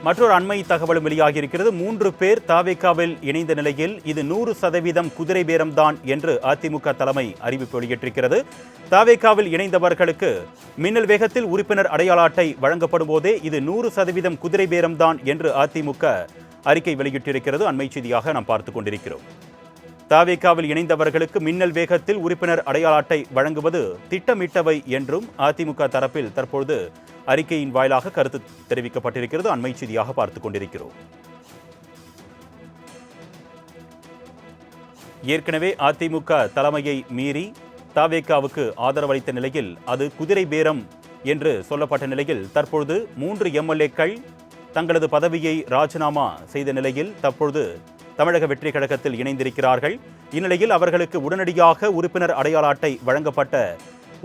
மற்றொரு அண்மை தகவலும் வெளியாகியிருக்கிறது. 3 பேர் தாவேகாவில் இணைந்த நிலையில் இது 100% குதிரை பேரம்தான் என்று அதிமுக தலைமை அறிவிப்பு வெளியிட்டிருக்கிறது. தாவேகாவில் இணைந்தவர்களுக்கு மின்னல் வேகத்தில் உறுப்பினர் அடையாள அட்டை வழங்கப்படும் போதே இது 100% குதிரை பேரம்தான் என்று அதிமுக அறிக்கை வெளியிட்டிருக்கிறது. அண்மை செய்தியாக நாம் பார்த்துக் கொண்டிருக்கிறோம். தாவேகாவில் இணைந்தவர்களுக்கு மின்னல் வேகத்தில் உறுப்பினர் அடையாள அட்டை வழங்குவது திட்டமிட்டவை என்றும் அதிமுக தரப்பில் தற்பொழுது அறிக்கையின் வாயிலாக கருத்து தெரிவிக்கப்பட்டிருக்கிறது. அண்மை செய்தியாக பார்த்துக் கொண்டிருக்கிறோம். ஏற்கனவே அதிமுக தலைமையை மீறி தாவேகாவுக்கு ஆதரவளித்த நிலையில் அது குதிரை பேரம் என்று சொல்லப்பட்ட நிலையில் தற்பொழுது 3 எம்எல்ஏக்கள் தங்களது பதவியை ராஜினாமா செய்த நிலையில் தற்பொழுது தமிழக வெற்றி கழகத்தில் இணைந்திருக்கிறார்கள். இந்நிலையில் அவர்களுக்கு உடனடியாக உறுப்பினர் அடையாள அட்டை வழங்கப்பட்ட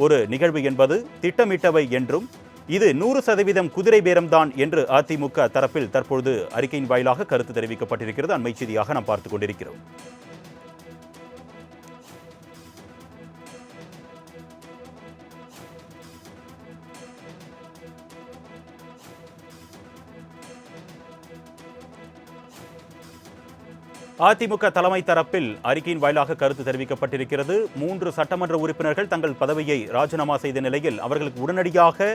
ஒரு நிகழ்வு என்பது திட்டமிட்டவை என்றும் இது 100% குதிரை பேரம்தான் என்று அதிமுக தரப்பில் தற்பொழுது அறிக்கையின் வாயிலாக கருத்து தெரிவிக்கப்பட்டிருக்கிறது. அண்மை செய்தியாக நாம் பார்த்துக் கொண்டிருக்கிறோம். அதிமுக தலைமை தரப்பில் அறிக்கையின் வாயிலாக கருத்து தெரிவிக்கப்பட்டிருக்கிறது. 3 சட்டமன்ற உறுப்பினர்கள் தங்கள் பதவியை ராஜினாமா செய்த நிலையில் அவர்களுக்கு உடனடியாக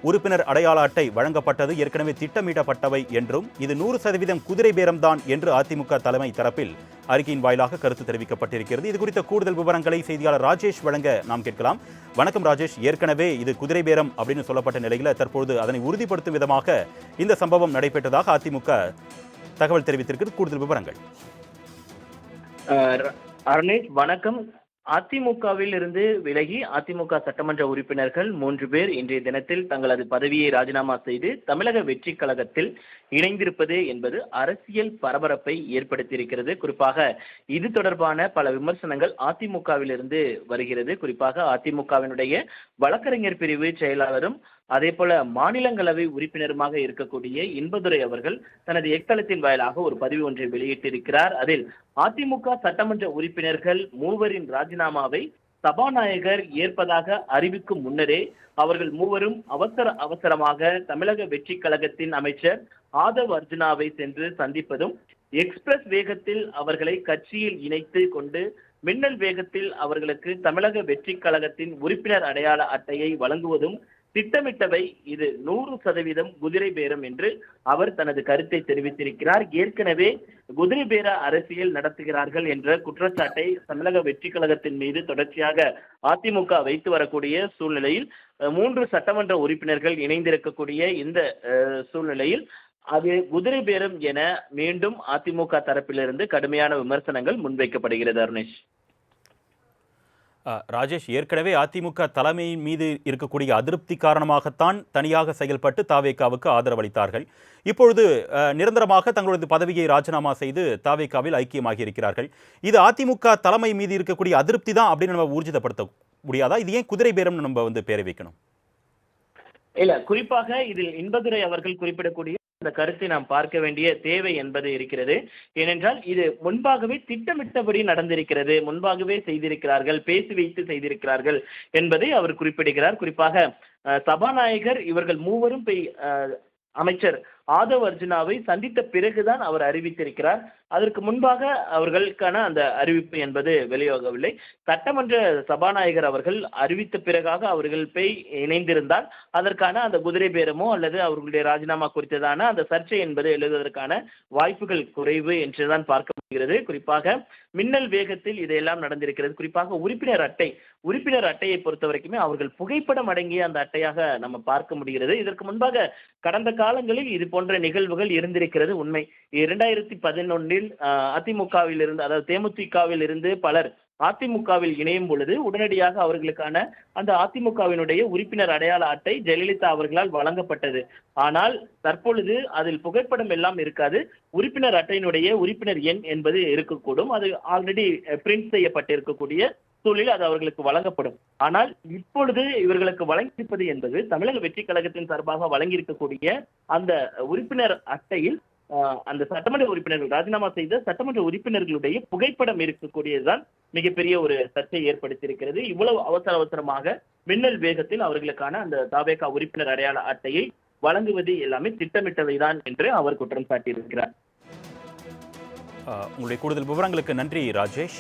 உறுப்பினர் அடையாள அட்டை வழங்கப்பட்டது ஏற்கனவே திட்டமிடப்பட்டவை என்றும் இது 100% குதிரை பேரம்தான் என்று அதிமுக தலைமை தரப்பில் அறிக்கையின் வாயிலாக கருத்து தெரிவிக்கப்பட்டிருக்கிறது. இது குறித்த கூடுதல் விவரங்களை செய்தியாளர் ராஜேஷ் வழங்க நாம் கேட்கலாம். வணக்கம் ராஜேஷ். ஏற்கனவே இது குதிரை பேரம் அப்படின்னு சொல்லப்பட்ட நிலையில் தற்பொழுது அதனை உறுதிப்படுத்தும் விதமாக இந்த சம்பவம் நடைபெற்றதாக அதிமுக தகவல் தெரிவித்திருக்கிறது. கூடுதல் விவரங்கள். அருணேஷ் வணக்கம். அதிமுகவில் இருந்து விலகி அதிமுக சட்டமன்ற உறுப்பினர்கள் 3 பேர் இன்றைய தினத்தில் தங்களது பதவியை ராஜினாமா செய்து தமிழக வெற்றி கழகத்தில் இணைந்திருப்பது என்பது அரசியல் பரபரப்பை ஏற்படுத்தியிருக்கிறது. குறிப்பாக இது தொடர்பான பல விமர்சனங்கள் அதிமுகவில் இருந்து வருகிறது. குறிப்பாக அதிமுகவினுடைய வழக்கறிஞர் பிரிவு செயலாளரும் அதே போல மாநிலங்களவை உறுப்பினருமாக இருக்கக்கூடிய இன்பதுரை அவர்கள் தனது எக்தளத்தின் வாயிலாக ஒரு பதிவு ஒன்றை வெளியிட்டிருக்கிறார். அதில் அதிமுக சட்டமன்ற உறுப்பினர்கள் 3 ராஜினாமாவை சபாநாயகர் ஏற்பதாக அறிவிக்கும் முன்னரே அவர்கள் 3 அவசரமாக தமிழக வெற்றி கழகத்தின் அமைச்சர் ஆதவ் அர்ஜுனாவை சென்று சந்திப்பதும் எக்ஸ்பிரஸ் வேகத்தில் அவர்களை கட்சியில் இணைத்து கொண்டு மின்னல் வேகத்தில் அவர்களுக்கு தமிழக வெற்றி கழகத்தின் உறுப்பினர் அடையாள அட்டையை வழங்குவதும் திட்டமிட்டவை, இது 100% குதிரை பேரம் என்று அவர் தனது கருத்தை தெரிவித்திருக்கிறார். ஏற்கனவே குதிரை பேர அரசியல் நடத்துகிறார்கள் என்ற குற்றச்சாட்டை தமிழக வெற்றி கழகத்தின் மீது தொடர்ச்சியாக அதிமுக வைத்து வரக்கூடிய சூழ்நிலையில் 3 சட்டமன்ற உறுப்பினர்கள் இணைந்திருக்கக்கூடிய இந்த சூழ்நிலையில் அது குதிரை பேரம் என மீண்டும் அதிமுக தரப்பிலிருந்து கடுமையான விமர்சனங்கள் முன்வைக்கப்படுகிறது. அருணேஷ். ராஜேஷ், ஏற்கனவே அதிமுக தலைமை மீது இருக்கக்கூடிய அதிருப்தி காரணமாகத்தான் தனியாக செயல்பட்டு தாவேகாவுக்கு ஆதரவளித்தார்கள். இப்பொழுது நிரந்தரமாக தங்களது பதவியை ராஜினாமா செய்து தாவேகாவில் ஐக்கியமாகி இருக்கிறார்கள். இது அதிமுக தலைமை மீது இருக்கக்கூடிய அதிருப்தி தான் அப்படின்னு நம்ம ஊர்ஜிதப்படுத்த முடியாதா? இது ஏன் குதிரை பேரம் நம்ம பேரை வைக்கணும்? இல்ல, குறிப்பாக இதில் இன்பதுரை அவர்கள் குறிப்பிடக்கூடிய அந்த கருத்தை நாம் பார்க்க வேண்டிய தேவை என்பது இருக்கிறது. ஏனென்றால் இது முன்பாகவே திட்டமிட்டபடி நடந்திருக்கிறது, முன்பாகவே செய்திருக்கிறார்கள், பேசி வைத்து செய்திருக்கிறார்கள் என்பதை அவர் குறிப்பிடுகிறார். குறிப்பாக சபாநாயகர் இவர்கள் 3 அமைச்சர் ஆதவ் அர்ஜுனாவை சந்தித்த பிறகுதான் அவர் அறிவித்திருக்கிறார். அதற்கு முன்பாக அவர்களுக்கான அந்த அறிவிப்பு என்பது வெளியாகவில்லை. சட்டமன்ற சபாநாயகர் அவர்கள் அறிவித்த பிறகாக அவர்கள் போய் இணைந்திருந்தால் அதற்கான அந்த குதிரை பேரமோ அல்லது அவர்களுடைய ராஜினாமா குறித்ததான அந்த சர்ச்சை என்பது எழுதுவதற்கான வாய்ப்புகள் குறைவு என்றுதான் பார்க்க முடிகிறது. குறிப்பாக மின்னல் வேகத்தில் இதையெல்லாம் நடந்திருக்கிறது. குறிப்பாக உறுப்பினர் அட்டையை பொறுத்த வரைக்குமே அவர்கள் புகைப்படம் அடங்கிய அந்த அட்டையாக நம்ம பார்க்க முடிகிறது. இதற்கு முன்பாக கடந்த காலங்களில் இது போன்ற நிகழ்வுகள் இருந்திருக்கிறது உண்மை. 2011 அதிமுகவில் இருந்து, அதாவது தேமுதிகவில் இருந்து பலர் அதிமுகவில் இணையும் பொழுது உடனடியாக அவர்களுக்கான அந்த அதிமுகவினுடைய உறுப்பினர் அடையாள அட்டை ஜெயலலிதா அவர்களால் வழங்கப்பட்டது. ஆனால் தற்பொழுது அதில் புகைப்படம் எல்லாம் இருக்காது. உறுப்பினர் அட்டையினுடைய உறுப்பினர் எண் என்பது இருக்கக்கூடும். அது ஆல்ரெடி பிரிண்ட் செய்யப்பட்டிருக்கக்கூடிய சூழலில் அது அவர்களுக்கு வழங்கப்படும். ஆனால் இப்பொழுது இவர்களுக்கு வழங்கியிருப்பது என்பது தமிழக வெற்றி கழகத்தின் சார்பாக வழங்கியிருக்கக்கூடிய அந்த உறுப்பினர் அட்டையில் அந்த சட்டமன்ற உறுப்பினர்கள் ராஜினாமா செய்த சட்டமன்ற உறுப்பினர்களுடைய புகைப்படம் இருக்கக்கூடியதுதான் மிகப்பெரிய ஒரு சர்ச்சை ஏற்படுத்தியிருக்கிறது. இவ்வளவு அவசரமாக மின்னல் வேகத்தில் அவர்களுக்கான அந்த தாவேகா உறுப்பினர் அடையாள அட்டையை வழங்குவது எல்லாமே திட்டமிட்டவைதான் என்று அவர் குற்றம் சாட்டியிருக்கிறார். உங்களுடைய கூடுதல் விவரங்களுக்கு நன்றி ராஜேஷ்.